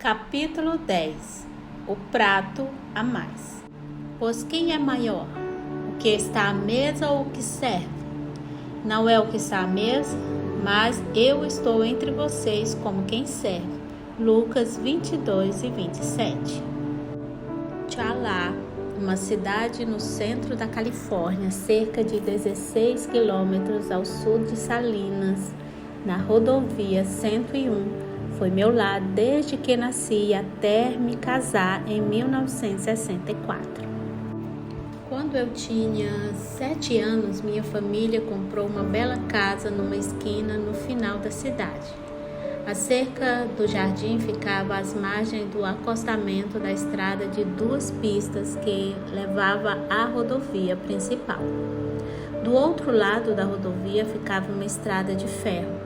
Capítulo 10. O prato a mais. Pois quem é maior, o que está à mesa ou o que serve? Não é o que está à mesa, mas eu estou entre vocês como quem serve. Lucas 22 e 27. Chalá, uma cidade no centro da Califórnia, cerca de 16 quilômetros ao sul de Salinas, na rodovia 101, foi meu lar desde que nasci até me casar em 1964. Quando eu tinha 7 anos, minha família comprou uma bela casa numa esquina no final da cidade. A cerca do jardim ficava às margens do acostamento da estrada de 2 pistas que levava à rodovia principal. Do outro lado da rodovia ficava uma estrada de ferro.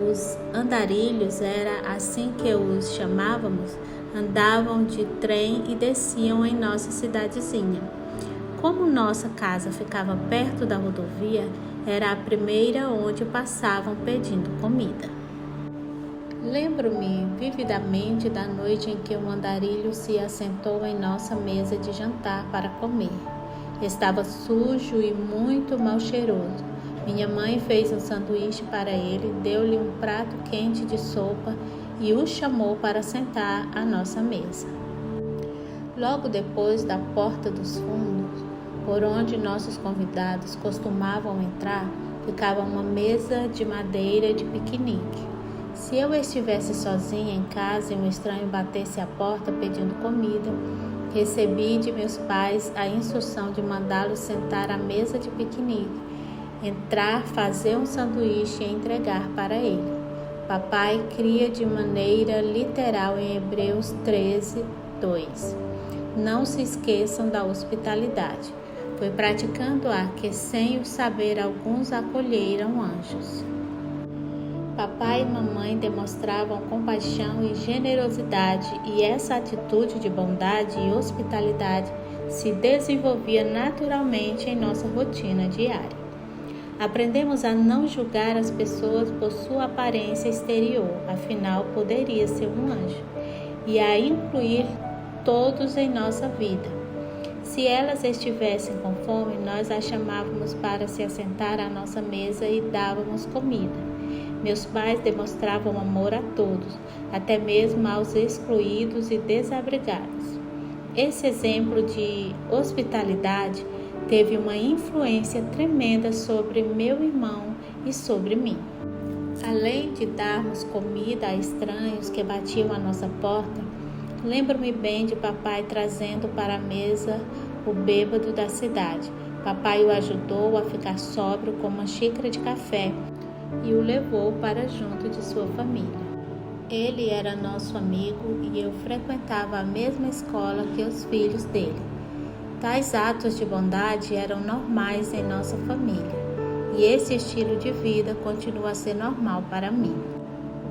Os andarilhos, era assim que os chamávamos, andavam de trem e desciam em nossa cidadezinha. Como nossa casa ficava perto da rodovia, era a primeira onde passavam pedindo comida. Lembro-me vividamente da noite em que um andarilho se assentou em nossa mesa de jantar para comer. Estava sujo e muito mal cheiroso. Minha mãe fez um sanduíche para ele, deu-lhe um prato quente de sopa e o chamou para sentar à nossa mesa. Logo depois da porta dos fundos, por onde nossos convidados costumavam entrar, ficava uma mesa de madeira de piquenique. Se eu estivesse sozinha em casa e um estranho batesse à porta pedindo comida, recebi de meus pais a instrução de mandá-lo sentar à mesa de piquenique, entrar, fazer um sanduíche e entregar para ele. Papai cria de maneira literal em Hebreus 13, 2. Não se esqueçam da hospitalidade. Foi praticando-a que, sem o saber, alguns acolheram anjos. Papai e mamãe demonstravam compaixão e generosidade, e essa atitude de bondade e hospitalidade se desenvolvia naturalmente em nossa rotina diária. Aprendemos a não julgar as pessoas por sua aparência exterior, afinal poderia ser um anjo, e a incluir todos em nossa vida. Se elas estivessem com fome, nós as chamávamos para se assentar à nossa mesa e dávamos comida. Meus pais demonstravam amor a todos, até mesmo aos excluídos e desabrigados. Esse exemplo de hospitalidade teve uma influência tremenda sobre meu irmão e sobre mim. Além de darmos comida a estranhos que batiam à nossa porta, lembro-me bem de papai trazendo para a mesa o bêbado da cidade. Papai o ajudou a ficar sóbrio com uma xícara de café e o levou para junto de sua família. Ele era nosso amigo e eu frequentava a mesma escola que os filhos dele. Tais atos de bondade eram normais em nossa família, e esse estilo de vida continua a ser normal para mim.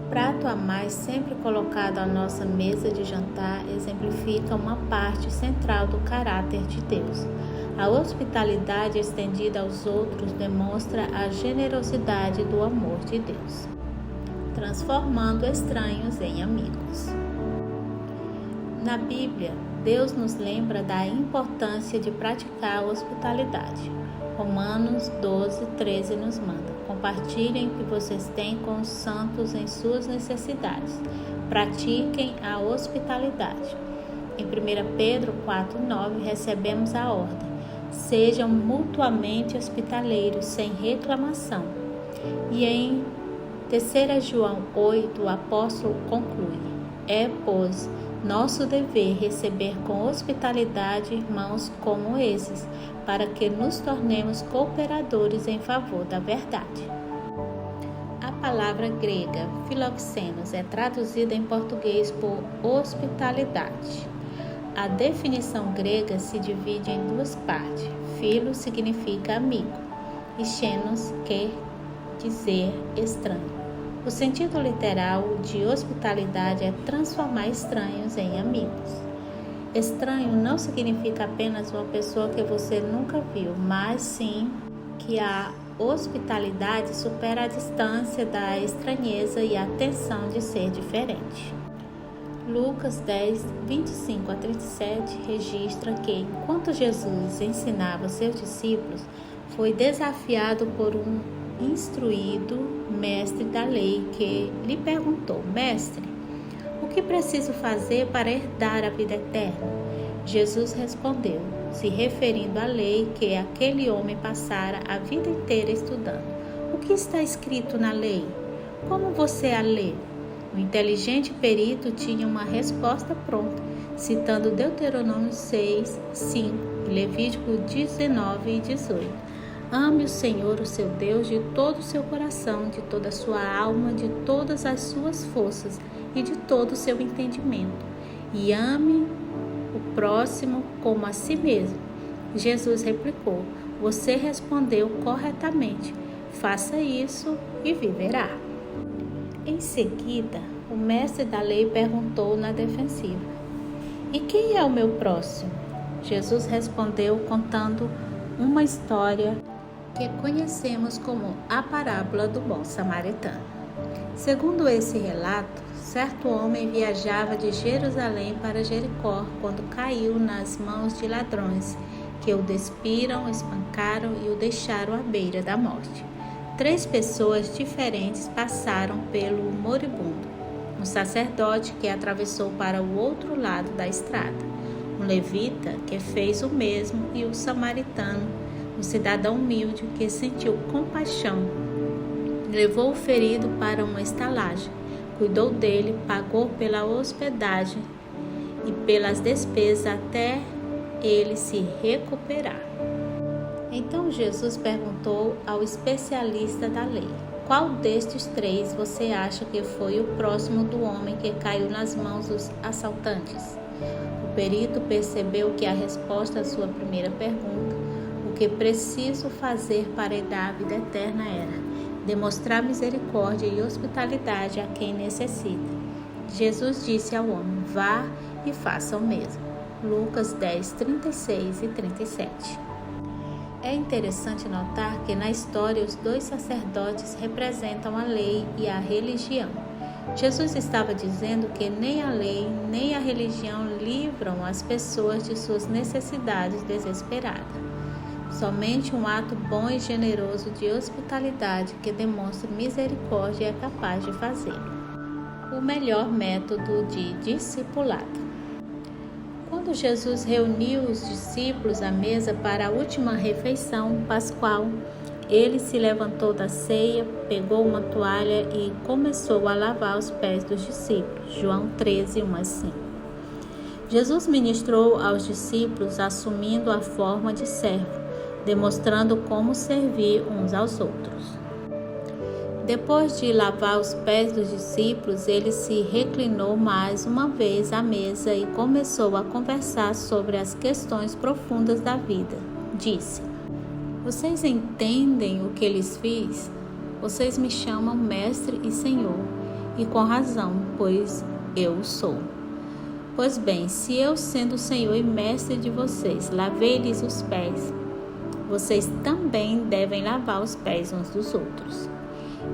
O prato a mais sempre colocado à nossa mesa de jantar exemplifica uma parte central do caráter de Deus. A hospitalidade estendida aos outros demonstra a generosidade do amor de Deus, transformando estranhos em amigos. Na Bíblia, Deus nos lembra da importância de praticar a hospitalidade. Romanos 12, 13 nos manda: compartilhem o que vocês têm com os santos em suas necessidades. Pratiquem a hospitalidade. Em 1 Pedro 4, 9, recebemos a ordem: sejam mutuamente hospitaleiros, sem reclamação. E em 3 João 8, o apóstolo conclui: é, pois, nosso dever receber com hospitalidade irmãos como esses, para que nos tornemos cooperadores em favor da verdade. A palavra grega philoxenos é traduzida em português por hospitalidade. A definição grega se divide em 2 partes. Philo significa amigo e xenos quer dizer estranho. O sentido literal de hospitalidade é transformar estranhos em amigos. Estranho não significa apenas uma pessoa que você nunca viu, mas sim que a hospitalidade supera a distância da estranheza e a tensão de ser diferente. Lucas 10, 25 a 37 registra que, enquanto Jesus ensinava seus discípulos, foi desafiado por um instruído mestre da lei que lhe perguntou: Mestre, o que preciso fazer para herdar a vida eterna? Jesus respondeu, se referindo à lei que aquele homem passara a vida inteira estudando: O que está escrito na lei? Como você a lê? O inteligente perito tinha uma resposta pronta, citando Deuteronômio 6, 5 e Levítico 19 e 18. Ame o Senhor, o seu Deus, de todo o seu coração, de toda a sua alma, de todas as suas forças e de todo o seu entendimento. E ame o próximo como a si mesmo. Jesus replicou: Você respondeu corretamente. Faça isso e viverá. Em seguida, o mestre da lei perguntou na defensiva: E quem é o meu próximo? Jesus respondeu contando uma história que conhecemos como a parábola do bom samaritano. Segundo esse relato, certo homem viajava de Jerusalém para Jericó quando caiu nas mãos de ladrões, que o despiram, espancaram e o deixaram à beira da morte. 3 pessoas diferentes passaram pelo moribundo: um sacerdote que atravessou para o outro lado da estrada, um levita que fez o mesmo e o samaritano, um cidadão humilde que sentiu compaixão, levou o ferido para uma estalagem, cuidou dele, pagou pela hospedagem e pelas despesas até ele se recuperar. Então Jesus perguntou ao especialista da lei: Qual destes 3 você acha que foi o próximo do homem que caiu nas mãos dos assaltantes? O perito percebeu que a resposta à sua primeira pergunta, o que preciso fazer para herdar a vida eterna, era demonstrar misericórdia e hospitalidade a quem necessita. Jesus disse ao homem: Vá e faça o mesmo. Lucas 10, 36 e 37. É interessante notar que na história os 2 sacerdotes representam a lei e a religião. Jesus estava dizendo que nem a lei nem a religião livram as pessoas de suas necessidades desesperadas. Somente um ato bom e generoso de hospitalidade que demonstra misericórdia é capaz de fazê-lo. O melhor método de discipulado. Quando Jesus reuniu os discípulos à mesa para a última refeição pascual, ele se levantou da ceia, pegou uma toalha e começou a lavar os pés dos discípulos. João 13, 1 a 5. Jesus ministrou aos discípulos assumindo a forma de servo, demonstrando como servir uns aos outros. Depois de lavar os pés dos discípulos, ele se reclinou mais uma vez à mesa e começou a conversar sobre as questões profundas da vida. Disse: Vocês entendem o que lhes fiz? Vocês me chamam Mestre e Senhor, e com razão, pois eu o sou. Pois bem, se eu, sendo o Senhor e Mestre de vocês, lavei-lhes os pés, vocês também devem lavar os pés uns dos outros.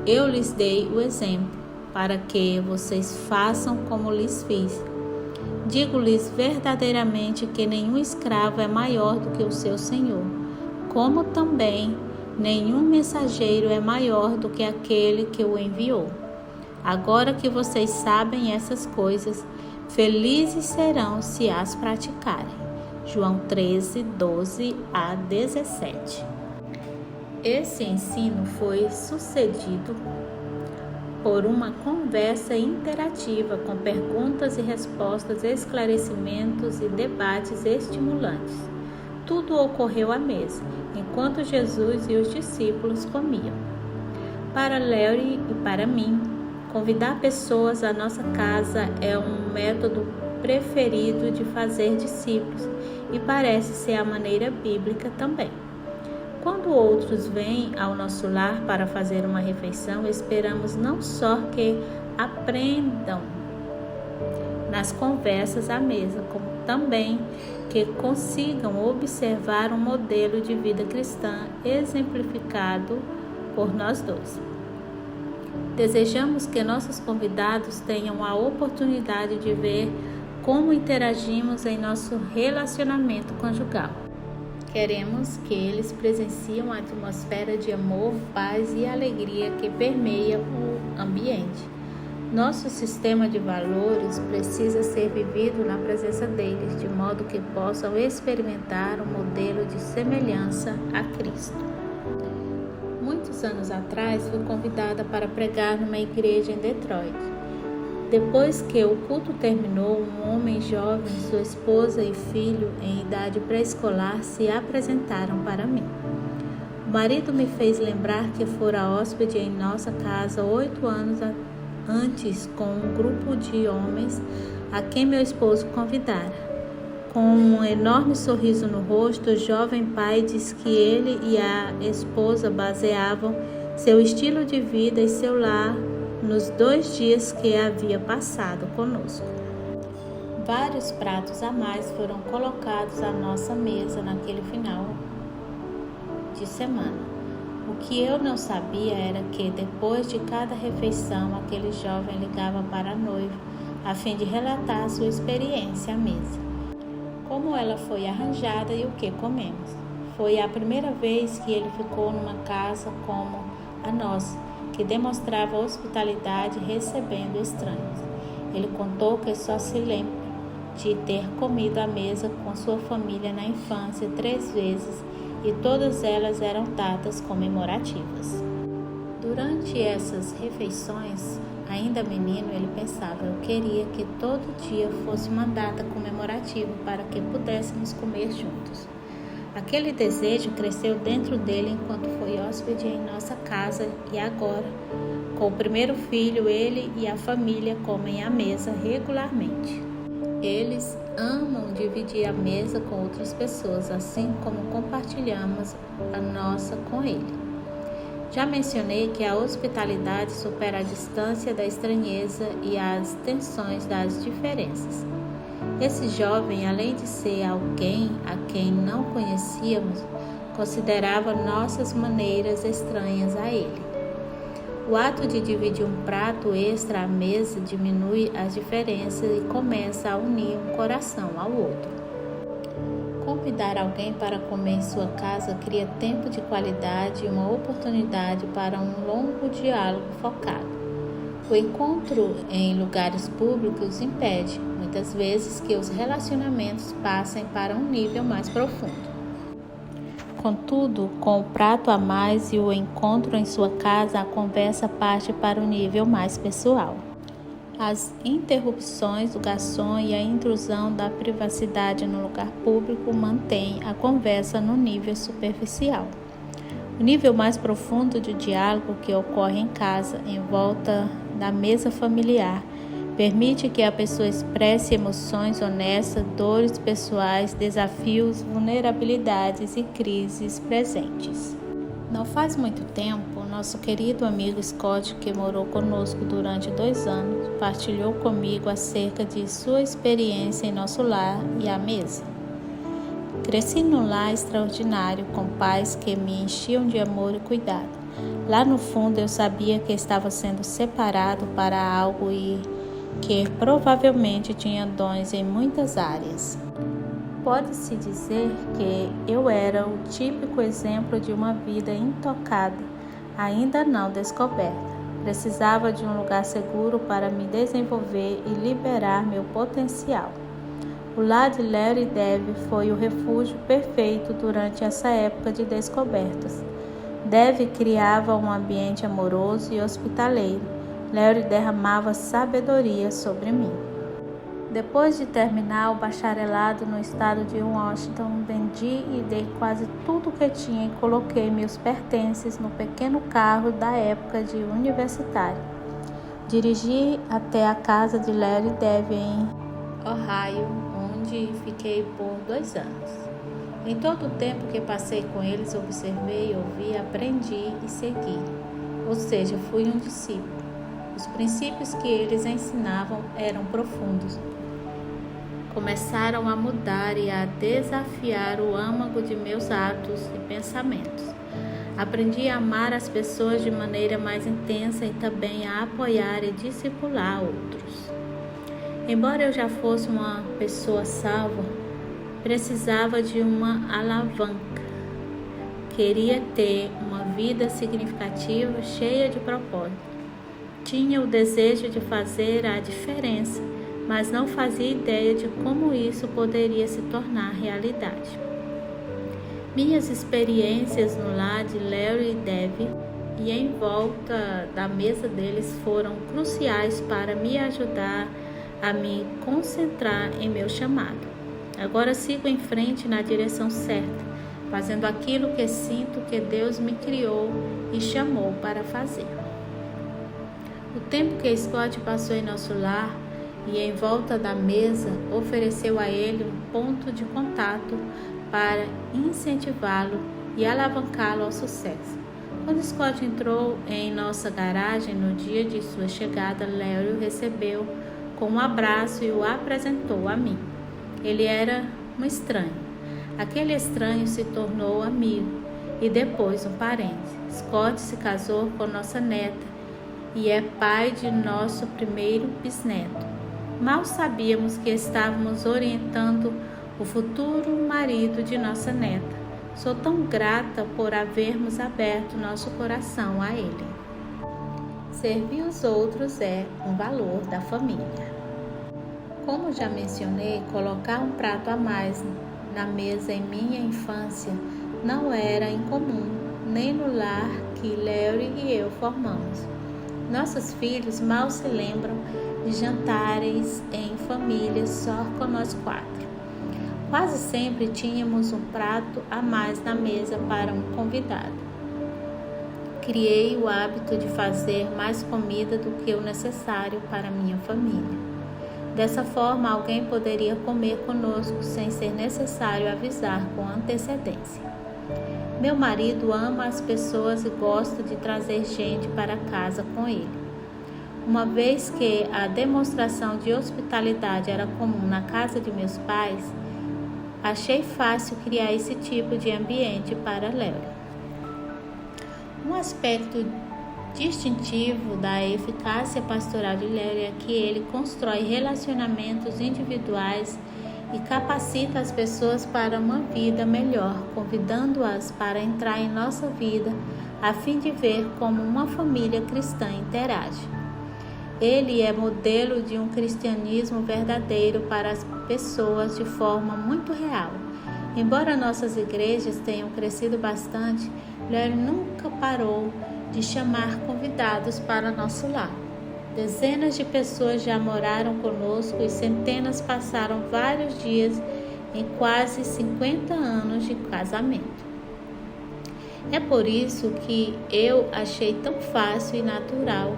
Eu lhes dei o exemplo, para que vocês façam como lhes fiz. Digo-lhes verdadeiramente que nenhum escravo é maior do que o seu senhor, como também nenhum mensageiro é maior do que aquele que o enviou. Agora que vocês sabem essas coisas, felizes serão se as praticarem. João 13, 12 a 17. Esse ensino foi sucedido por uma conversa interativa com perguntas e respostas, esclarecimentos e debates estimulantes. Tudo ocorreu à mesa, enquanto Jesus e os discípulos comiam. Para Larry e para mim, convidar pessoas à nossa casa é um método preferido de fazer discípulos e parece ser a maneira bíblica também. Quando outros vêm ao nosso lar para fazer uma refeição, esperamos não só que aprendam nas conversas à mesa, como também que consigam observar um modelo de vida cristã exemplificado por nós dois. Desejamos que nossos convidados tenham a oportunidade de ver como interagimos em nosso relacionamento conjugal. Queremos que eles presenciem a atmosfera de amor, paz e alegria que permeia o ambiente. Nosso sistema de valores precisa ser vivido na presença deles, de modo que possam experimentar um modelo de semelhança a Cristo. Muitos anos atrás, fui convidada para pregar numa igreja em Detroit. Depois que o culto terminou, um homem jovem, sua esposa e filho em idade pré-escolar se apresentaram para mim. O marido me fez lembrar que fora hóspede em nossa casa 8 anos antes com um grupo de homens a quem meu esposo convidara. Com um enorme sorriso no rosto, o jovem pai disse que ele e a esposa baseavam seu estilo de vida e seu lar nos 2 dias que havia passado conosco. Vários pratos a mais foram colocados à nossa mesa naquele final de semana. O que eu não sabia era que, depois de cada refeição, aquele jovem ligava para a noiva, a fim de relatar sua experiência à mesa, como ela foi arranjada e o que comemos. Foi a primeira vez que ele ficou numa casa como a nossa, que demonstrava hospitalidade recebendo estranhos. Ele contou que só se lembra de ter comido à mesa com sua família na infância 3 vezes e todas elas eram datas comemorativas. Durante essas refeições, ainda menino, ele pensava: eu queria que todo dia fosse uma data comemorativa para que pudéssemos comer juntos. Aquele desejo cresceu dentro dele enquanto foi hóspede em nossa casa e agora, com o primeiro filho, ele e a família comem à mesa regularmente. Eles amam dividir a mesa com outras pessoas, assim como compartilhamos a nossa com ele. Já mencionei que a hospitalidade supera a distância da estranheza e as tensões das diferenças. Esse jovem, além de ser alguém a quem não conhecíamos, considerava nossas maneiras estranhas a ele. O ato de dividir um prato extra à mesa diminui as diferenças e começa a unir um coração ao outro. Convidar alguém para comer em sua casa cria tempo de qualidade e uma oportunidade para um longo diálogo focado. O encontro em lugares públicos impede, muitas vezes, que os relacionamentos passem para um nível mais profundo. Contudo, com o prato a mais e o encontro em sua casa, a conversa parte para um nível mais pessoal. As interrupções do garçom e a intrusão da privacidade no lugar público mantêm a conversa no nível superficial. O nível mais profundo de diálogo que ocorre em casa, em volta da mesa familiar, permite que a pessoa expresse emoções honestas, dores pessoais, desafios, vulnerabilidades e crises presentes. Não faz muito tempo, nosso querido amigo Scott, que morou conosco durante 2 anos, partilhou comigo acerca de sua experiência em nosso lar e à mesa. Cresci num lar extraordinário, com pais que me enchiam de amor e cuidado. Lá no fundo eu sabia que estava sendo separado para algo e que provavelmente tinha dons em muitas áreas. Pode-se dizer que eu era o típico exemplo de uma vida intocada, ainda não descoberta. Precisava de um lugar seguro para me desenvolver e liberar meu potencial. O lar de Larry e Deb foi o refúgio perfeito durante essa época de descobertas. Deb criava um ambiente amoroso e hospitaleiro. Larry derramava sabedoria sobre mim. Depois de terminar o bacharelado no estado de Washington, vendi e dei quase tudo o que tinha e coloquei meus pertences no pequeno carro da época de universitário. Dirigi até a casa de Larry e Deb em Ohio, onde fiquei por 2 anos. Em todo o tempo que passei com eles, observei, ouvi, aprendi e segui. Ou seja, fui um discípulo. Os princípios que eles ensinavam eram profundos. Começaram a mudar e a desafiar o âmago de meus atos e pensamentos. Aprendi a amar as pessoas de maneira mais intensa e também a apoiar e discipular outros. Embora eu já fosse uma pessoa salva, precisava de uma alavanca. Queria ter uma vida significativa, cheia de propósito. Tinha o desejo de fazer a diferença, mas não fazia ideia de como isso poderia se tornar realidade. Minhas experiências no lar de Larry e Debbie e em volta da mesa deles foram cruciais para me ajudar a me concentrar em meu chamado. Agora sigo em frente na direção certa, fazendo aquilo que sinto que Deus me criou e chamou para fazer. O tempo que Scott passou em nosso lar e em volta da mesa ofereceu a ele um ponto de contato para incentivá-lo e alavancá-lo ao sucesso. Quando Scott entrou em nossa garagem no dia de sua chegada, Larry o recebeu com um abraço e o apresentou a mim. Ele era um estranho. Aquele estranho se tornou amigo e depois um parente. Scott se casou com nossa neta e é pai de nosso primeiro bisneto. Mal sabíamos que estávamos orientando o futuro marido de nossa neta. Sou tão grata por havermos aberto nosso coração a ele. Servir os outros é um valor da família. Como já mencionei, colocar um prato a mais na mesa em minha infância não era incomum, nem no lar que Larry e eu formamos. Nossos filhos mal se lembram de jantares em família só com nós 4. Quase sempre tínhamos um prato a mais na mesa para um convidado. Criei o hábito de fazer mais comida do que o necessário para minha família. Dessa forma, alguém poderia comer conosco sem ser necessário avisar com antecedência. Meu marido ama as pessoas e gosta de trazer gente para casa com ele. Uma vez que a demonstração de hospitalidade era comum na casa de meus pais, achei fácil criar esse tipo de ambiente para Larry. Um aspecto distintivo da eficácia pastoral de Larry é que ele constrói relacionamentos individuais e capacita as pessoas para uma vida melhor, convidando-as para entrar em nossa vida a fim de ver como uma família cristã interage. Ele é modelo de um cristianismo verdadeiro para as pessoas de forma muito real. Embora nossas igrejas tenham crescido bastante, Larry nunca parou de chamar convidados para nosso lar. Dezenas de pessoas já moraram conosco e centenas passaram vários dias em quase 50 anos de casamento. É por isso que eu achei tão fácil e natural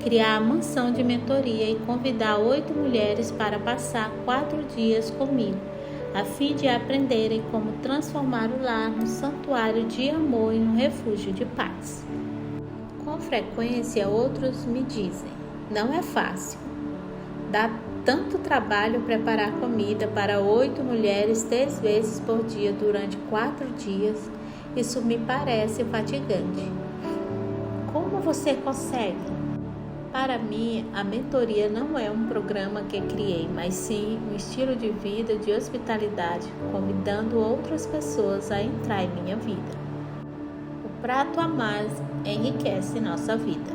criar a mansão de mentoria e convidar 8 mulheres para passar 4 dias comigo, a fim de aprenderem como transformar o lar num santuário de amor e num refúgio de paz. Com frequência, outros me dizem: não é fácil. Dá tanto trabalho preparar comida para 8 mulheres 3 vezes por dia durante 4 dias. Isso me parece fatigante. Como você consegue? Para mim, a mentoria não é um programa que criei, mas sim um estilo de vida de hospitalidade, convidando outras pessoas a entrar em minha vida. O prato a mais enriquece nossa vida.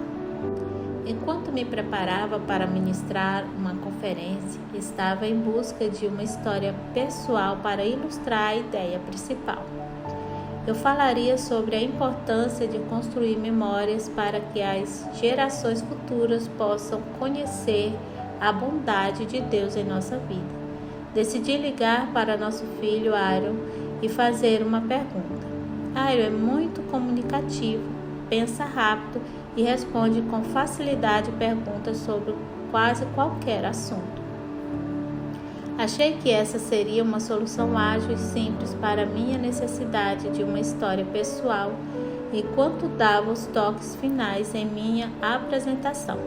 Enquanto me preparava para ministrar uma conferência, estava em busca de uma história pessoal para ilustrar a ideia principal. Eu falaria sobre a importância de construir memórias para que as gerações futuras possam conhecer a bondade de Deus em nossa vida. Decidi ligar para nosso filho Aaron e fazer uma pergunta. Aaron é muito comunicativo, pensa rápido e responde com facilidade perguntas sobre quase qualquer assunto. Achei que essa seria uma solução ágil e simples para a minha necessidade de uma história pessoal enquanto dava os toques finais em minha apresentação.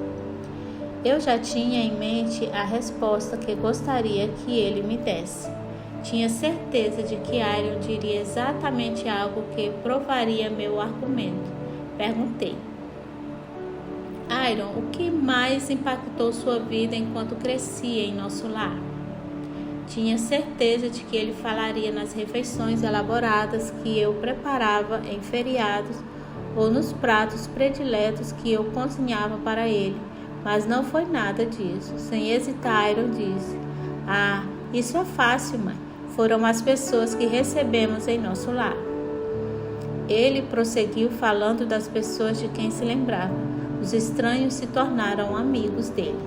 Eu já tinha em mente a resposta que gostaria que ele me desse. Tinha certeza de que Iron diria exatamente algo que provaria meu argumento. Perguntei: Iron, o que mais impactou sua vida enquanto crescia em nosso lar? Tinha certeza de que ele falaria nas refeições elaboradas que eu preparava em feriados ou nos pratos prediletos que eu cozinhava para ele, mas não foi nada disso. Sem hesitar, Iron disse: isso é fácil, mãe. Foram as pessoas que recebemos em nosso lar. Ele prosseguiu falando das pessoas de quem se lembrava. Os estranhos se tornaram amigos dele.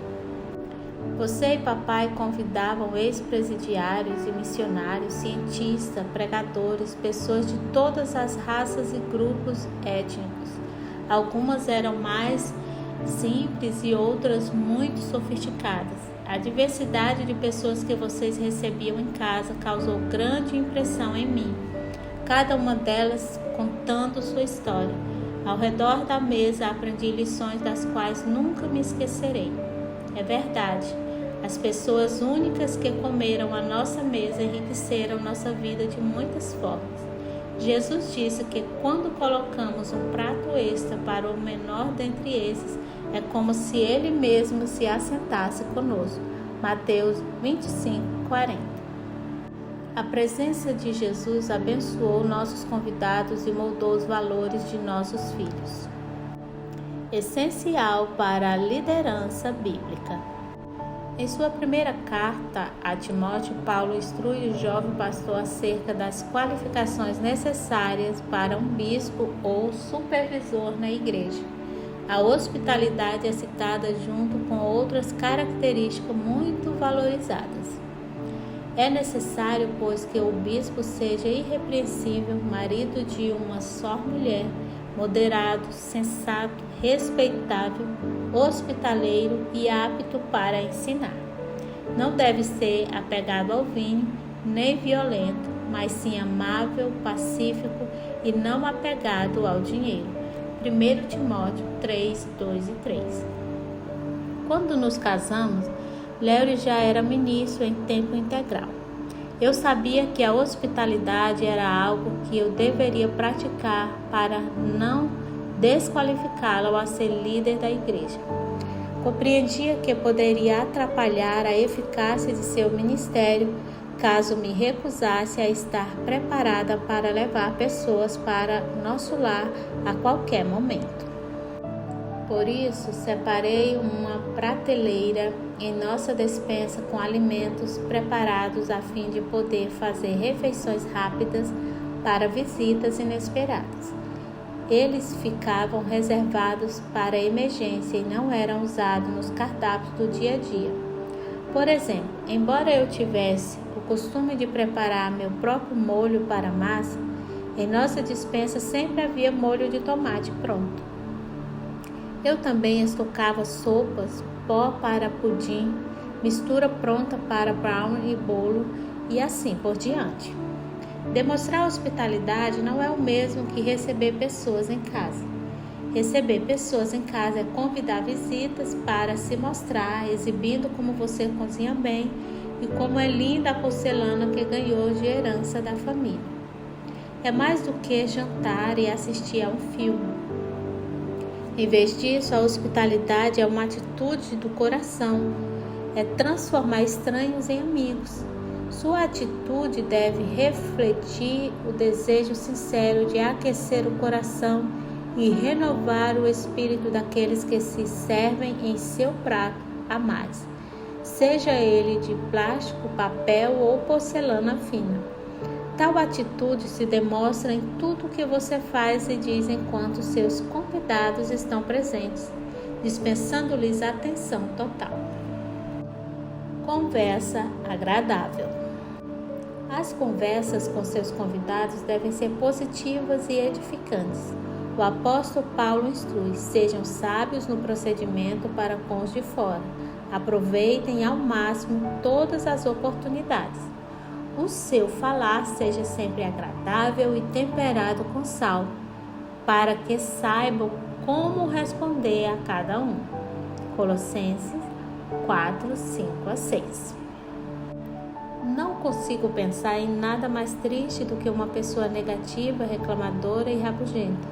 Você e papai convidavam ex-presidiários e missionários, cientistas, pregadores, pessoas de todas as raças e grupos étnicos. Algumas eram mais simples e outras muito sofisticadas. A diversidade de pessoas que vocês recebiam em casa causou grande impressão em mim. Cada uma delas contando sua história. Ao redor da mesa aprendi lições das quais nunca me esquecerei. É verdade, as pessoas únicas que comeram à nossa mesa enriqueceram nossa vida de muitas formas. Jesus disse que quando colocamos um prato extra para o menor dentre esses, é como se ele mesmo se assentasse conosco. Mateus 25:40. A presença de Jesus abençoou nossos convidados e moldou os valores de nossos filhos. Essencial para a liderança bíblica. Em sua primeira carta a Timóteo, Paulo instrui o jovem pastor acerca das qualificações necessárias para um bispo ou supervisor na igreja. A hospitalidade é citada junto com outras características muito valorizadas. É necessário, pois, que o bispo seja irrepreensível, marido de uma só mulher, moderado, sensato, respeitável, hospitaleiro e apto para ensinar. Não deve ser apegado ao vinho, nem violento, mas sim amável, pacífico e não apegado ao dinheiro. 1 Timóteo 3, 2 e 3. Quando nos casamos, Léo já era ministro em tempo integral. Eu sabia que a hospitalidade era algo que eu deveria praticar para não desqualificá-lo a ser líder da igreja. Compreendia que poderia atrapalhar a eficácia de seu ministério caso me recusasse a estar preparada para levar pessoas para nosso lar a qualquer momento. Por isso, separei uma prateleira em nossa despensa com alimentos preparados a fim de poder fazer refeições rápidas para visitas inesperadas. Eles ficavam reservados para emergência e não eram usados nos cardápios do dia a dia. Por exemplo, embora eu tivesse o costume de preparar meu próprio molho para massa, em nossa despensa sempre havia molho de tomate pronto. Eu também estocava sopas, pó para pudim, mistura pronta para brownie e bolo e assim por diante. Demonstrar hospitalidade não é o mesmo que receber pessoas em casa. Receber pessoas em casa é convidar visitas para se mostrar, exibindo como você cozinha bem e como é linda a porcelana que ganhou de herança da família. É mais do que jantar e assistir a um filme. Em vez disso, a hospitalidade é uma atitude do coração, é transformar estranhos em amigos. Sua atitude deve refletir o desejo sincero de aquecer o coração e renovar o espírito daqueles que se servem em seu prato a mais, seja ele de plástico, papel ou porcelana fina. Tal atitude se demonstra em tudo que você faz e diz enquanto seus convidados estão presentes, dispensando-lhes atenção total. Conversa agradável. As conversas com seus convidados devem ser positivas e edificantes. O apóstolo Paulo instrui: sejam sábios no procedimento para com os de fora. Aproveitem ao máximo todas as oportunidades. O seu falar seja sempre agradável e temperado com sal, para que saibam como responder a cada um. Colossenses 4, 5 a 6. Não consigo pensar em nada mais triste do que uma pessoa negativa, reclamadora e rabugenta.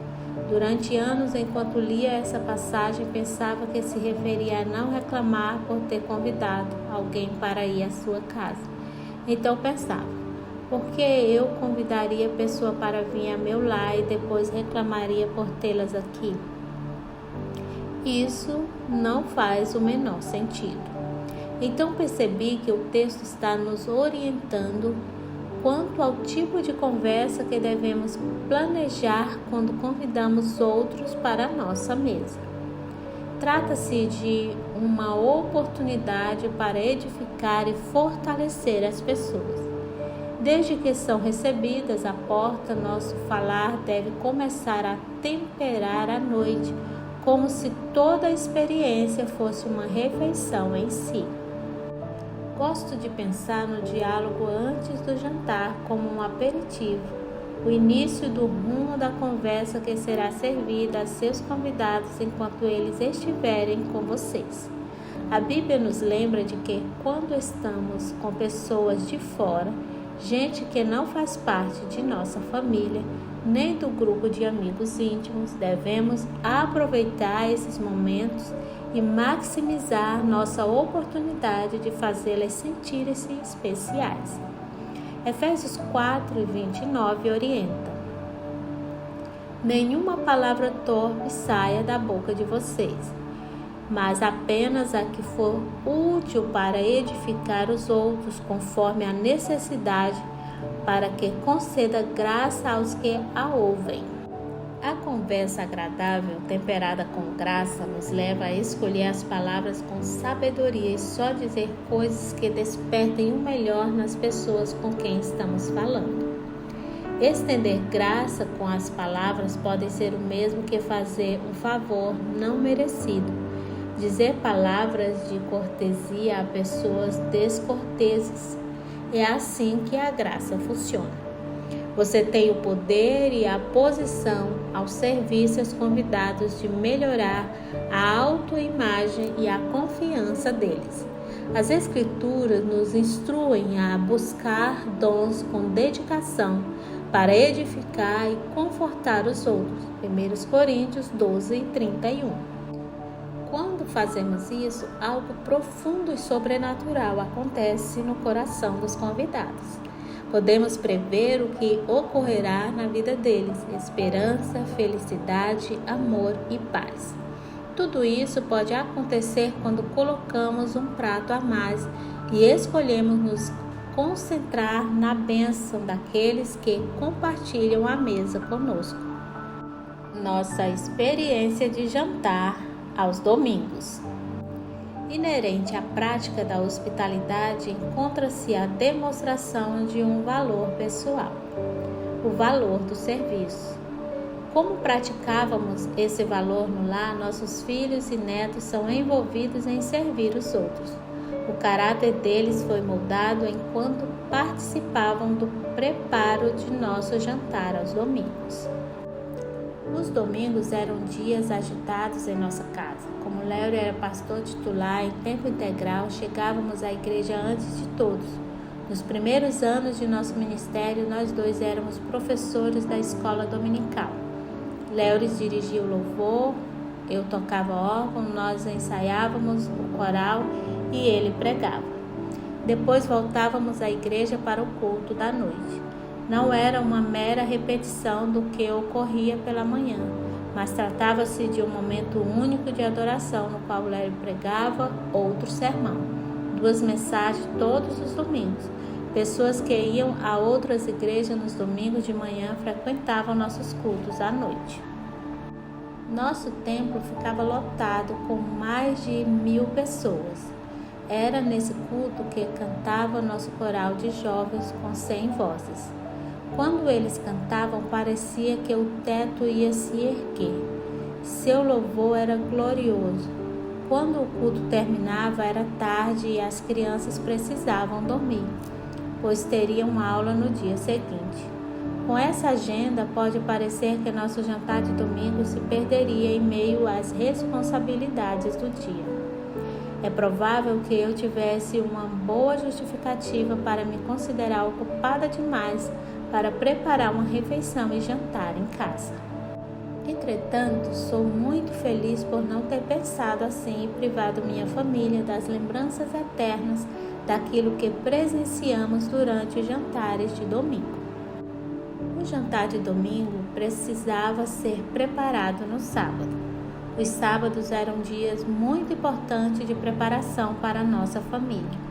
Durante anos, enquanto lia essa passagem, pensava que se referia a não reclamar por ter convidado alguém para ir à sua casa. Então pensava, por que eu convidaria a pessoa para vir a meu lar e depois reclamaria por tê-las aqui? Isso não faz o menor sentido. Então percebi que o texto está nos orientando quanto ao tipo de conversa que devemos planejar quando convidamos outros para a nossa mesa. Trata-se de uma oportunidade para edificar e fortalecer as pessoas. Desde que são recebidas à porta, nosso falar deve começar a temperar a noite, como se toda a experiência fosse uma refeição em si. Gosto de pensar no diálogo antes do jantar como um aperitivo, o início do rumo da conversa que será servida a seus convidados enquanto eles estiverem com vocês. A Bíblia nos lembra de que quando estamos com pessoas de fora, gente que não faz parte de nossa família, nem do grupo de amigos íntimos, devemos aproveitar esses momentos e maximizar nossa oportunidade de fazê-las sentirem-se especiais. Efésios 4:29 orienta: nenhuma palavra torpe saia da boca de vocês, mas apenas a que for útil para edificar os outros conforme a necessidade, para que conceda graça aos que a ouvem. A conversa agradável, temperada com graça, nos leva a escolher as palavras com sabedoria e só dizer coisas que despertem o melhor nas pessoas com quem estamos falando. Estender graça com as palavras pode ser o mesmo que fazer um favor não merecido. Dizer palavras de cortesia a pessoas descorteses. É assim que a graça funciona. Você tem o poder e a posição ao serviço aos convidados de melhorar a autoimagem e a confiança deles. As Escrituras nos instruem a buscar dons com dedicação para edificar e confortar os outros. 1 Coríntios 12:31. Quando fazemos isso, algo profundo e sobrenatural acontece no coração dos convidados. Podemos prever o que ocorrerá na vida deles: esperança, felicidade, amor e paz. Tudo isso pode acontecer quando colocamos um prato a mais e escolhemos nos concentrar na bênção daqueles que compartilham a mesa conosco. Nossa experiência de jantar aos domingos. Inerente à prática da hospitalidade encontra-se a demonstração de um valor pessoal, o valor do serviço. Como praticávamos esse valor no lar, nossos filhos e netos são envolvidos em servir os outros. O caráter deles foi moldado enquanto participavam do preparo de nosso jantar aos domingos. Os domingos eram dias agitados em nossa casa. Como Léo era pastor titular em tempo integral, chegávamos à igreja antes de todos. Nos primeiros anos de nosso ministério, nós dois éramos professores da escola dominical. Léo dirigia o louvor, eu tocava órgão, nós ensaiávamos o coral e ele pregava. Depois voltávamos à igreja para o culto da noite. Não era uma mera repetição do que ocorria pela manhã, mas tratava-se de um momento único de adoração no qual Léo pregava outro sermão, 2 mensagens todos os domingos. Pessoas que iam a outras igrejas nos domingos de manhã frequentavam nossos cultos à noite. Nosso templo ficava lotado com mais de 1000 pessoas. Era nesse culto que cantava nosso coral de jovens com 100 vozes. Quando eles cantavam, parecia que o teto ia se erguer. Seu louvor era glorioso. Quando o culto terminava, era tarde e as crianças precisavam dormir, pois teriam aula no dia seguinte. Com essa agenda, pode parecer que nosso jantar de domingo se perderia em meio às responsabilidades do dia. É provável que eu tivesse uma boa justificativa para me considerar ocupada demais para preparar uma refeição e jantar em casa. Entretanto, sou muito feliz por não ter pensado assim e privado minha família das lembranças eternas daquilo que presenciamos durante os jantares de domingo. O jantar de domingo precisava ser preparado no sábado. Os sábados eram dias muito importantes de preparação para a nossa família.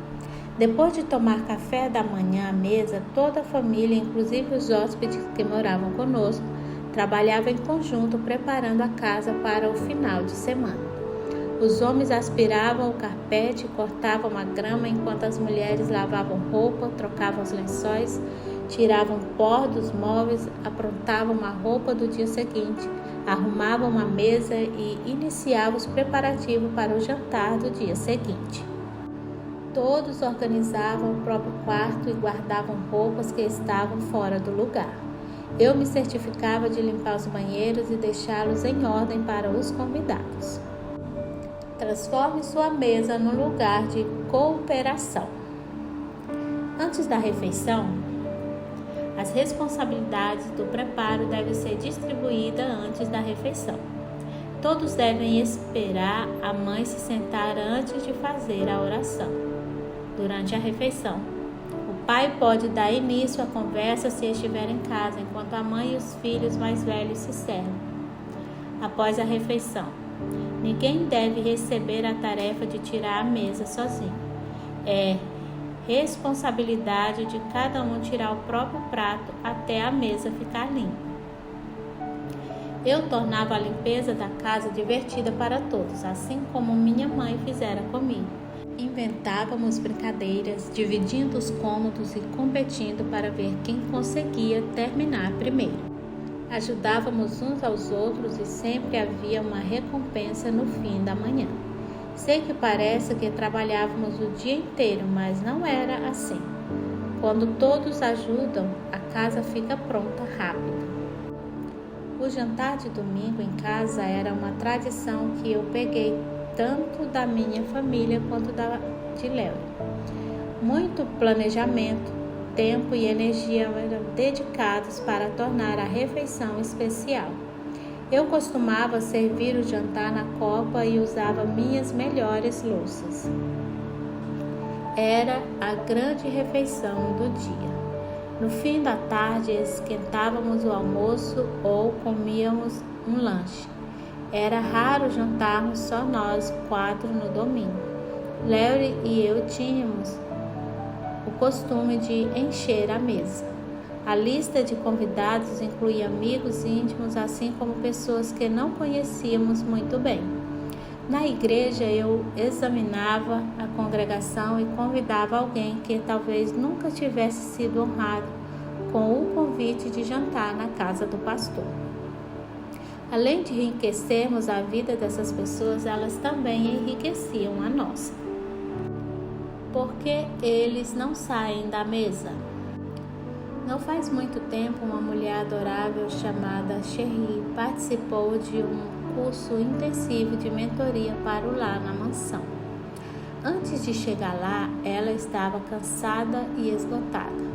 Depois de tomar café da manhã à mesa, toda a família, inclusive os hóspedes que moravam conosco, trabalhava em conjunto preparando a casa para o final de semana. Os homens aspiravam o carpete e cortavam a grama, enquanto as mulheres lavavam roupa, trocavam os lençóis, tiravam pó dos móveis, aprontavam a roupa do dia seguinte, arrumavam a mesa e iniciavam os preparativos para o jantar do dia seguinte. Todos organizavam o próprio quarto e guardavam roupas que estavam fora do lugar. Eu me certificava de limpar os banheiros e deixá-los em ordem para os convidados. Transforme sua mesa num lugar de cooperação. Antes da refeição, as responsabilidades do preparo devem ser distribuídas antes da refeição. Todos devem esperar a mãe se sentar antes de fazer a oração. Durante a refeição, o pai pode dar início à conversa se estiver em casa, enquanto a mãe e os filhos mais velhos se servem. Após a refeição, ninguém deve receber a tarefa de tirar a mesa sozinho. É responsabilidade de cada um tirar o próprio prato até a mesa ficar limpa. Eu tornava a limpeza da casa divertida para todos, assim como minha mãe fizera comigo. Inventávamos brincadeiras, dividindo os cômodos e competindo para ver quem conseguia terminar primeiro. Ajudávamos uns aos outros e sempre havia uma recompensa no fim da manhã. Sei que parece que trabalhávamos o dia inteiro, mas não era assim. Quando todos ajudam, a casa fica pronta rápido. O jantar de domingo em casa era uma tradição que eu peguei tanto da minha família quanto da de Léo. Muito planejamento, tempo e energia eram dedicados para tornar a refeição especial. Eu costumava servir o jantar na copa e usava minhas melhores louças. Era a grande refeição do dia. No fim da tarde, esquentávamos o almoço ou comíamos um lanche. Era raro jantarmos só nós 4 no domingo. Larry e eu tínhamos o costume de encher a mesa. A lista de convidados incluía amigos íntimos, assim como pessoas que não conhecíamos muito bem. Na igreja, eu examinava a congregação e convidava alguém que talvez nunca tivesse sido honrado com o convite de jantar na casa do pastor. Além de enriquecermos a vida dessas pessoas, elas também enriqueciam a nossa. Por que eles não saem da mesa? Não faz muito tempo, uma mulher adorável chamada Sherry participou de um curso intensivo de mentoria para o lar na mansão. Antes de chegar lá, ela estava cansada e esgotada.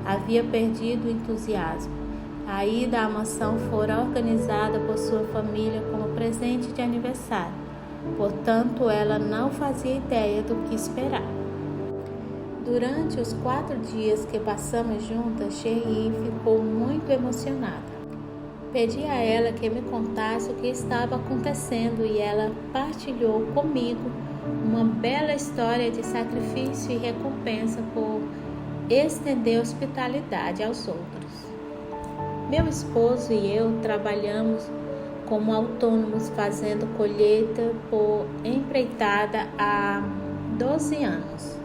Havia perdido o entusiasmo. A ida à mansão fora organizada por sua família como presente de aniversário. Portanto, ela não fazia ideia do que esperar. Durante os 4 dias que passamos juntas, Sherry ficou muito emocionada. Pedi a ela que me contasse o que estava acontecendo e ela partilhou comigo uma bela história de sacrifício e recompensa por estender hospitalidade aos outros. Meu esposo e eu trabalhamos como autônomos fazendo colheita por empreitada há 12 anos.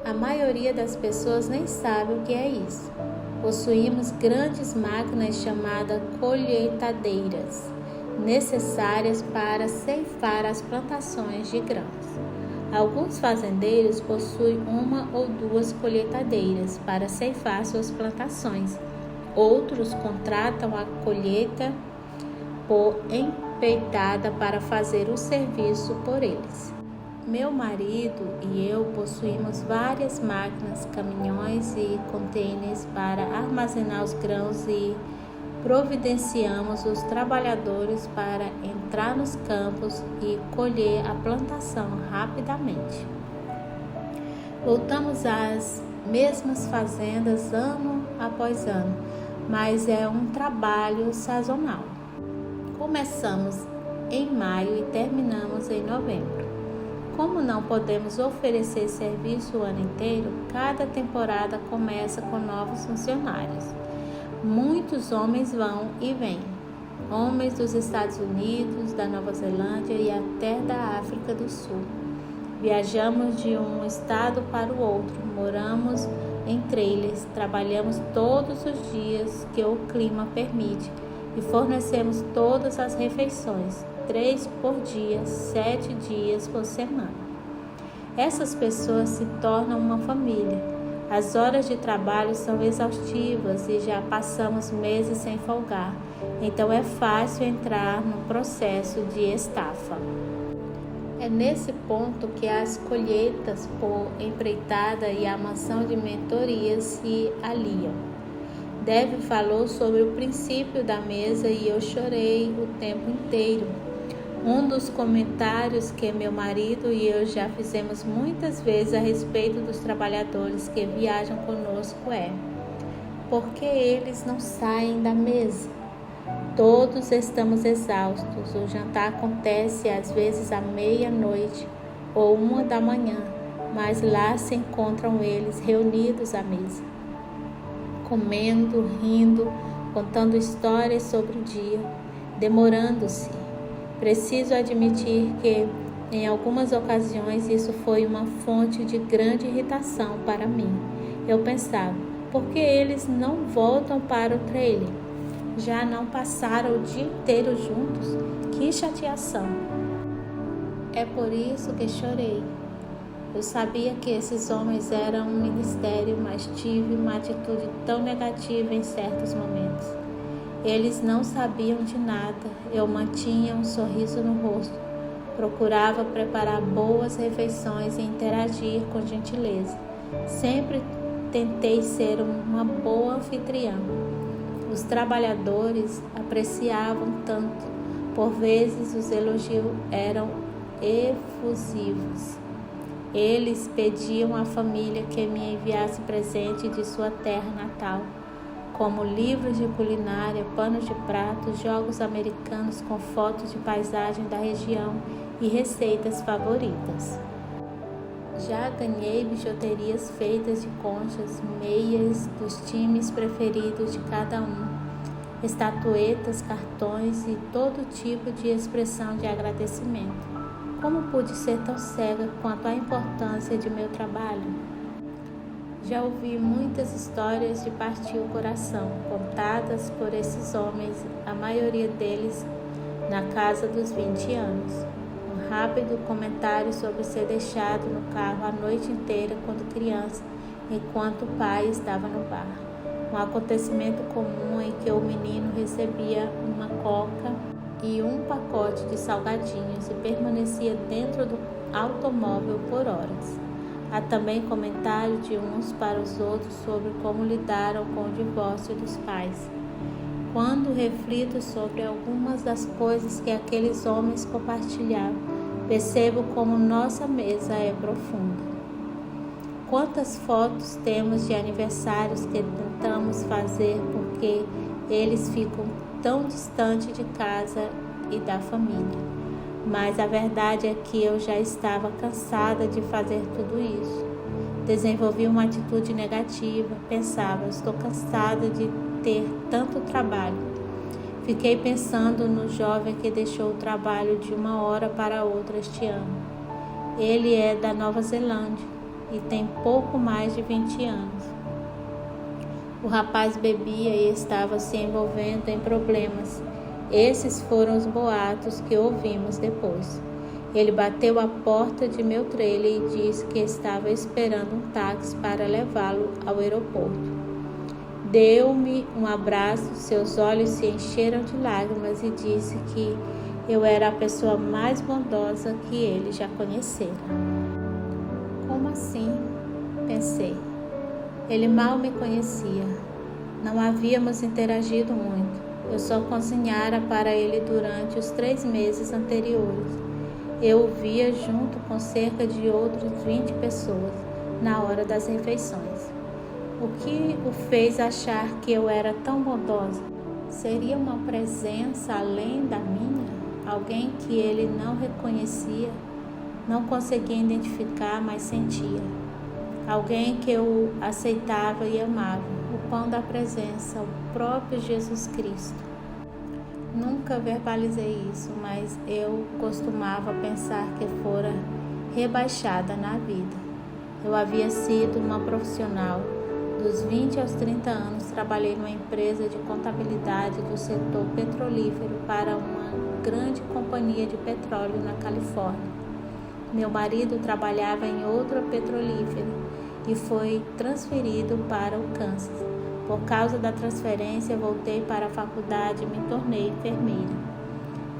A maioria das pessoas nem sabe o que é isso. Possuímos grandes máquinas chamadas colheitadeiras, necessárias para ceifar as plantações de grãos. Alguns fazendeiros possuem 1 ou 2 colheitadeiras para ceifar suas plantações. Outros contratam a colheita por empreitada para fazer o serviço por eles. Meu marido e eu possuímos várias máquinas, caminhões e contêineres para armazenar os grãos e providenciamos os trabalhadores para entrar nos campos e colher a plantação rapidamente. Voltamos às mesmas fazendas ano após ano, mas é um trabalho sazonal. Começamos em maio e terminamos em novembro. Como não podemos oferecer serviço o ano inteiro, cada temporada começa com novos funcionários. Muitos homens vão e vêm, homens dos Estados Unidos, da Nova Zelândia e até da África do Sul. Viajamos de um estado para o outro, moramos em trailers, trabalhamos todos os dias que o clima permite e fornecemos todas as refeições, 3 por dia, 7 dias por semana. Essas pessoas se tornam uma família. As horas de trabalho são exaustivas e já passamos meses sem folgar, então é fácil entrar no processo de estafa. É nesse ponto que as colheitas por empreitada e a mansão de mentorias se aliam. Deve falou sobre o princípio da mesa e eu chorei o tempo inteiro. Um dos comentários que meu marido e eu já fizemos muitas vezes a respeito dos trabalhadores que viajam conosco é: por que eles não saem da mesa? Todos estamos exaustos. O jantar acontece às vezes à meia-noite ou 1 da manhã, mas lá se encontram eles reunidos à mesa, comendo, rindo, contando histórias sobre o dia, demorando-se. Preciso admitir que, em algumas ocasiões, isso foi uma fonte de grande irritação para mim. Eu pensava, por que eles não voltam para o trailer? Já não passaram o dia inteiro juntos? Que chateação! É por isso que chorei. Eu sabia que esses homens eram um ministério, mas tive uma atitude tão negativa em certos momentos. Eles não sabiam de nada. Eu mantinha um sorriso no rosto. Procurava preparar boas refeições e interagir com gentileza. Sempre tentei ser uma boa anfitriã. Os trabalhadores apreciavam tanto. Por vezes os elogios eram efusivos. Eles pediam à família que me enviasse presente de sua terra natal, como livros de culinária, panos de prato, jogos americanos com fotos de paisagem da região e receitas favoritas. Já ganhei bijuterias feitas de conchas, meias dos times preferidos de cada um, estatuetas, cartões e todo tipo de expressão de agradecimento. Como pude ser tão cega quanto à importância de meu trabalho? Já ouvi muitas histórias de partir o coração, contadas por esses homens, a maioria deles na casa dos 20 anos. Um rápido comentário sobre ser deixado no carro a noite inteira quando criança, enquanto o pai estava no bar. Um acontecimento comum em que o menino recebia uma coca e um pacote de salgadinhos e permanecia dentro do automóvel por horas. Há também comentários de uns para os outros sobre como lidaram com o divórcio dos pais. Quando reflito sobre algumas das coisas que aqueles homens compartilhavam, percebo como nossa mesa é profunda. Quantas fotos temos de aniversários que tentamos fazer porque eles ficam tão distantes de casa e da família. Mas a verdade é que eu já estava cansada de fazer tudo isso. Desenvolvi uma atitude negativa, pensava, estou cansada de ter tanto trabalho. Fiquei pensando no jovem que deixou o trabalho de uma hora para outra este ano. Ele é da Nova Zelândia e tem pouco mais de 20 anos. O rapaz bebia e estava se envolvendo em problemas. Esses foram os boatos que ouvimos depois. Ele bateu a porta de meu trailer e disse que estava esperando um táxi para levá-lo ao aeroporto. Deu-me um abraço, seus olhos se encheram de lágrimas e disse que eu era a pessoa mais bondosa que ele já conhecera. Como assim? Pensei. Ele mal me conhecia. Não havíamos interagido muito. Eu só cozinhara para ele durante os 3 meses anteriores. Eu o via junto com cerca de outras 20 pessoas na hora das refeições. O que o fez achar que eu era tão bondosa? Seria uma presença além da minha? Alguém que ele não reconhecia, não conseguia identificar, mas sentia. Alguém que eu aceitava e amava, o pão da presença, o próprio Jesus Cristo. Nunca verbalizei isso, mas eu costumava pensar que fora rebaixada na vida. Eu havia sido uma profissional. Dos 20 aos 30 anos, trabalhei numa empresa de contabilidade do setor petrolífero para uma grande companhia de petróleo na Califórnia. Meu marido trabalhava em outra petrolífera e foi transferido para o Kansas. Por causa da transferência, voltei para a faculdade e me tornei enfermeira.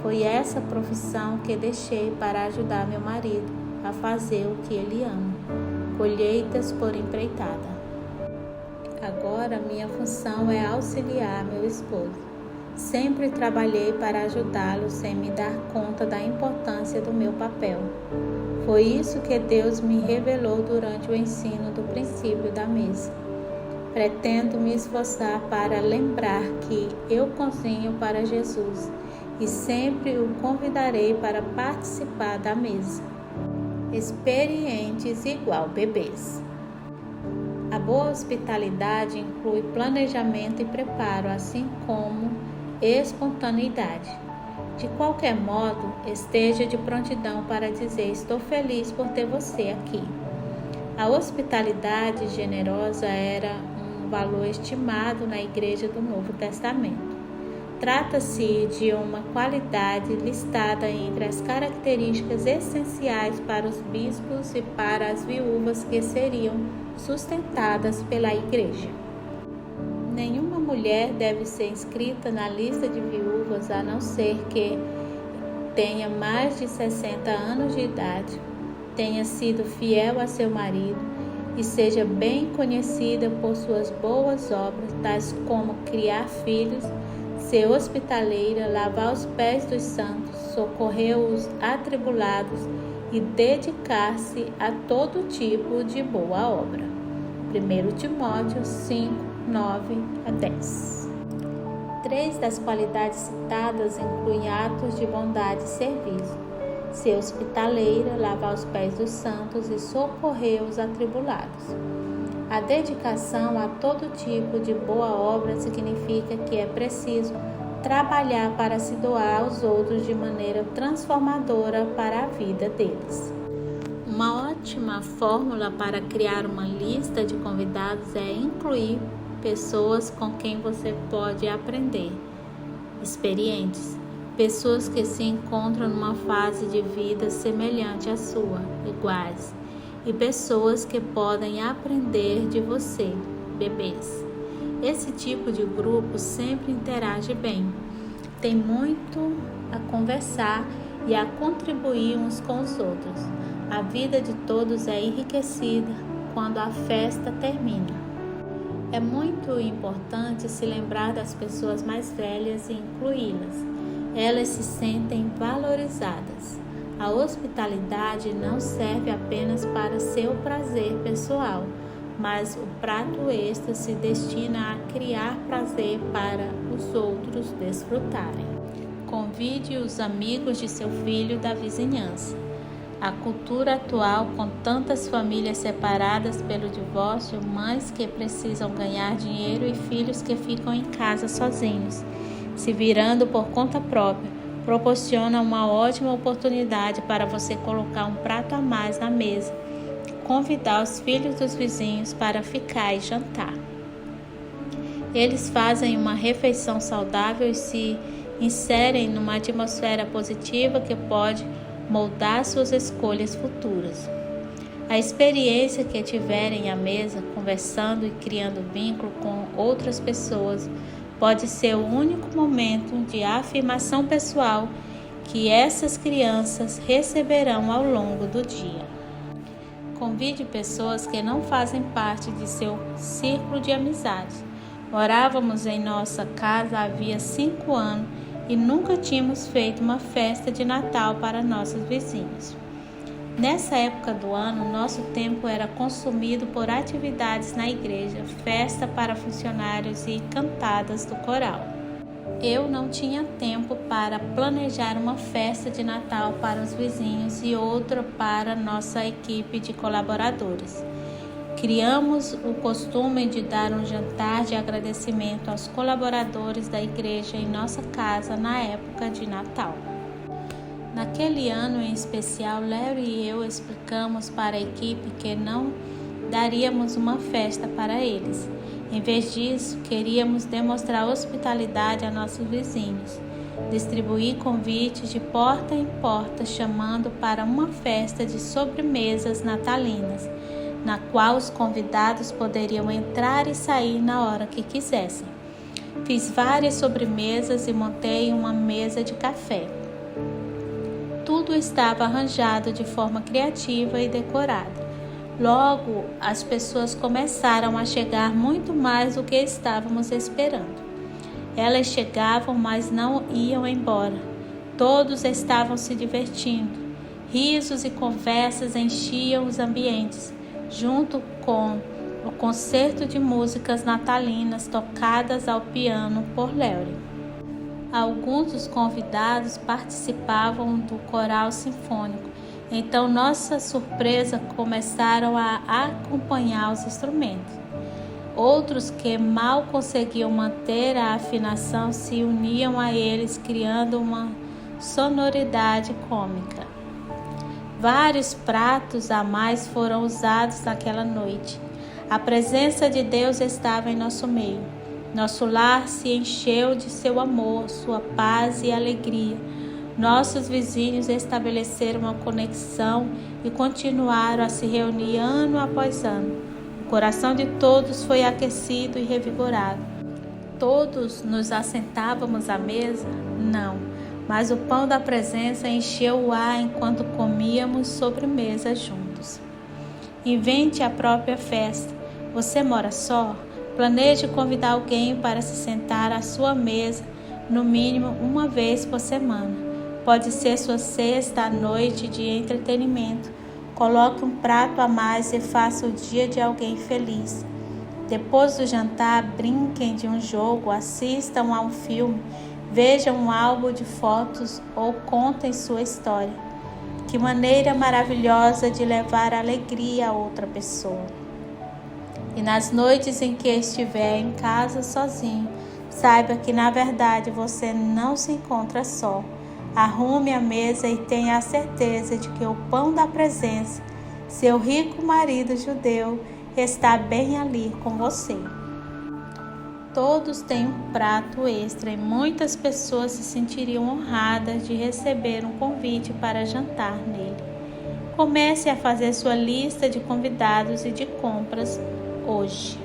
Foi essa profissão que deixei para ajudar meu marido a fazer o que ele ama, colheitas por empreitada. Agora minha função é auxiliar meu esposo. Sempre trabalhei para ajudá-lo sem me dar conta da importância do meu papel. Foi isso que Deus me revelou durante o ensino do princípio da mesa. Pretendo me esforçar para lembrar que eu cozinho para Jesus e sempre o convidarei para participar da mesa. Experientes igual bebês. A boa hospitalidade inclui planejamento e preparo, assim como espontaneidade. De qualquer modo, esteja de prontidão para dizer: estou feliz por ter você aqui. A hospitalidade generosa era um valor estimado na Igreja do Novo Testamento. Trata-se de uma qualidade listada entre as características essenciais para os bispos e para as viúvas que seriam sustentadas pela Igreja. Nenhuma mulher deve ser inscrita na lista de viúvas a não ser que tenha mais de 60 anos de idade, tenha sido fiel a seu marido e seja bem conhecida por suas boas obras, tais como criar filhos, ser hospitaleira, lavar os pés dos santos, socorrer os atribulados e dedicar-se a todo tipo de boa obra. 1 Timóteo 5, 9 a 10. 3 das qualidades citadas incluem atos de bondade e serviço: ser hospitaleira, lavar os pés dos santos e socorrer os atribulados. A dedicação a todo tipo de boa obra significa que é preciso trabalhar para se doar aos outros de maneira transformadora para a vida deles. Uma ótima fórmula para criar uma lista de convidados é incluir pessoas com quem você pode aprender, experientes, pessoas que se encontram numa fase de vida semelhante à sua, iguais, e pessoas que podem aprender de você, bebês. Esse tipo de grupo sempre interage bem, tem muito a conversar e a contribuir uns com os outros. A vida de todos é enriquecida quando a festa termina. É muito importante se lembrar das pessoas mais velhas e incluí-las. Elas se sentem valorizadas. A hospitalidade não serve apenas para seu prazer pessoal, mas o prato extra se destina a criar prazer para os outros desfrutarem. Convide os amigos de seu filho da vizinhança. A cultura atual, com tantas famílias separadas pelo divórcio, mães que precisam ganhar dinheiro e filhos que ficam em casa sozinhos, se virando por conta própria, proporciona uma ótima oportunidade para você colocar um prato a mais na mesa, convidar os filhos dos vizinhos para ficar e jantar. Eles fazem uma refeição saudável e se inserem numa atmosfera positiva que pode moldar suas escolhas futuras. A experiência que tiverem à mesa, conversando e criando vínculo com outras pessoas, pode ser o único momento de afirmação pessoal que essas crianças receberão ao longo do dia. Convide pessoas que não fazem parte de seu círculo de amizades. Morávamos em nossa casa havia 5 anos e nunca tínhamos feito uma festa de Natal para nossos vizinhos. Nessa época do ano, nosso tempo era consumido por atividades na igreja, festa para funcionários e cantadas do coral. Eu não tinha tempo para planejar uma festa de Natal para os vizinhos e outra para nossa equipe de colaboradores. Criamos o costume de dar um jantar de agradecimento aos colaboradores da igreja em nossa casa na época de Natal. Naquele ano em especial, Larry e eu explicamos para a equipe que não daríamos uma festa para eles. Em vez disso, queríamos demonstrar hospitalidade a nossos vizinhos, distribuir convites de porta em porta, chamando para uma festa de sobremesas natalinas, na qual os convidados poderiam entrar e sair na hora que quisessem. Fiz várias sobremesas e montei uma mesa de café. Tudo estava arranjado de forma criativa e decorada. Logo, as pessoas começaram a chegar muito mais do que estávamos esperando. Elas chegavam, mas não iam embora. Todos estavam se divertindo. Risos e conversas enchiam os ambientes, junto com o concerto de músicas natalinas tocadas ao piano por Larry. Alguns dos convidados participavam do coral sinfônico, então nossa surpresa começaram a acompanhar os instrumentos. Outros que mal conseguiam manter a afinação se uniam a eles, criando uma sonoridade cômica. Vários pratos a mais foram usados naquela noite. A presença de Deus estava em nosso meio. Nosso lar se encheu de seu amor, sua paz e alegria. Nossos vizinhos estabeleceram uma conexão e continuaram a se reunir ano após ano. O coração de todos foi aquecido e revigorado. Todos nos assentávamos à mesa? Não, mas o pão da presença encheu o ar enquanto comíamos sobremesa juntos. Invente a própria festa. Você mora só? Planeje convidar alguém para se sentar à sua mesa, no mínimo uma vez por semana. Pode ser sua sexta noite de entretenimento. Coloque um prato a mais e faça o dia de alguém feliz. Depois do jantar, brinquem de um jogo, assistam a um filme, vejam um álbum de fotos ou contem sua história. Que maneira maravilhosa de levar alegria a outra pessoa. E nas noites em que estiver em casa sozinho, saiba que na verdade você não se encontra só. Arrume a mesa e tenha a certeza de que o pão da presença, seu rico marido judeu, está bem ali com você. Todos têm um prato extra e muitas pessoas se sentiriam honradas de receber um convite para jantar nele. Comece a fazer sua lista de convidados e de compras hoje.